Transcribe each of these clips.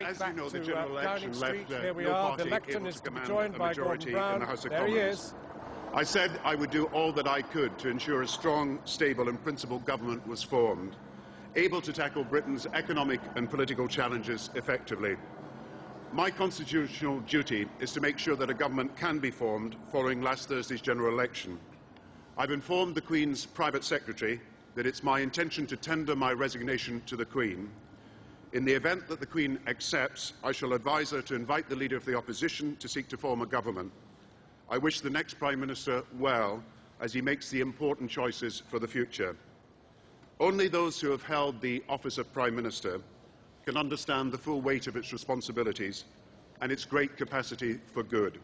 as back you know, the to general Downing election Street. left Here we no are. party The lectern able is to to be command joined a by Gordon majority Brown. in the House of There Commons. he is. I said I would do all that I could to ensure a strong, stable and principled government was formed, able to tackle Britain's economic and political challenges effectively. My constitutional duty is to make sure that a government can be formed following last Thursday's general election. I've informed the Queen's private secretary that it's my intention to tender my resignation to the Queen. In the event that the Queen accepts, I shall advise her to invite the Leader of the Opposition to seek to form a government. I wish the next Prime Minister well as he makes the important choices for the future. Only those who have held the office of Prime Minister can understand the full weight of its responsibilities and its great capacity for good.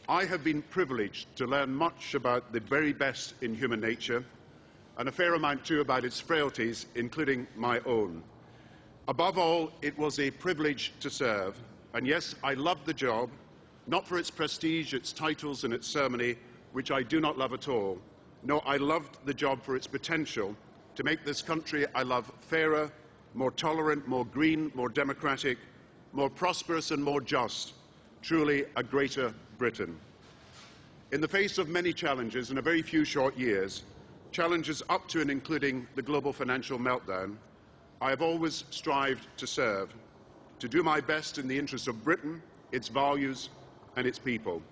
I have been privileged to learn much about the very best in human nature, and a fair amount too about its frailties, including my own. Above all, it was a privilege to serve, and yes, I loved the job, not for its prestige, its titles and its ceremony, which I do not love at all. No, I loved the job for its potential to make this country I love fairer, more tolerant, more green, more democratic, more prosperous and more just, truly a greater Britain. In the face of many challenges in a very few short years, challenges up to and including the global financial meltdown, I have always strived to serve, to do my best in the interests of Britain, its values and its people.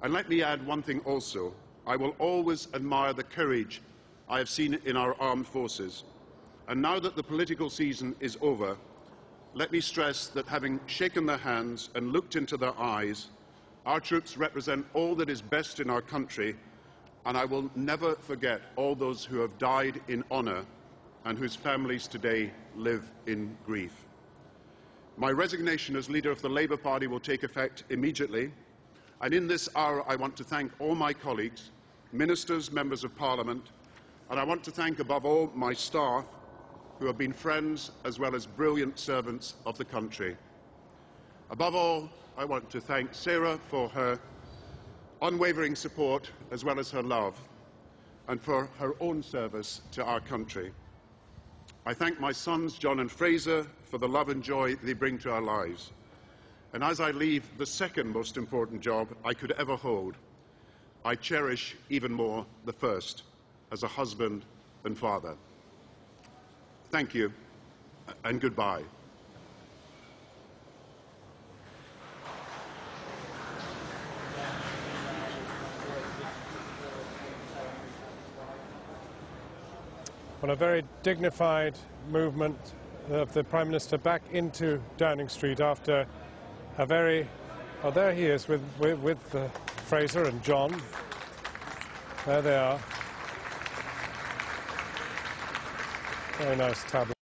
And let me add one thing also. I will always admire the courage I have seen in our armed forces. And now that the political season is over, let me stress that having shaken their hands and looked into their eyes, our troops represent all that is best in our country, and I will never forget all those who have died in honour and whose families today live in grief. My resignation as leader of the Labour Party will take effect immediately, and in this hour I want to thank all my colleagues, ministers, members of Parliament, and I want to thank above all my staff, who have been friends as well as brilliant servants of the country. Above all, I want to thank Sarah for her unwavering support as well as her love, and for her own service to our country. I thank my sons, John and Fraser, for the love and joy they bring to our lives. And as I leave the second most important job I could ever hold, I cherish even more the first, as a husband and father. Thank you, and goodbye. On a very dignified movement of the Prime Minister back into Downing Street after a very... Oh, there he is with Fraser and John. There they are. Very nice tableau.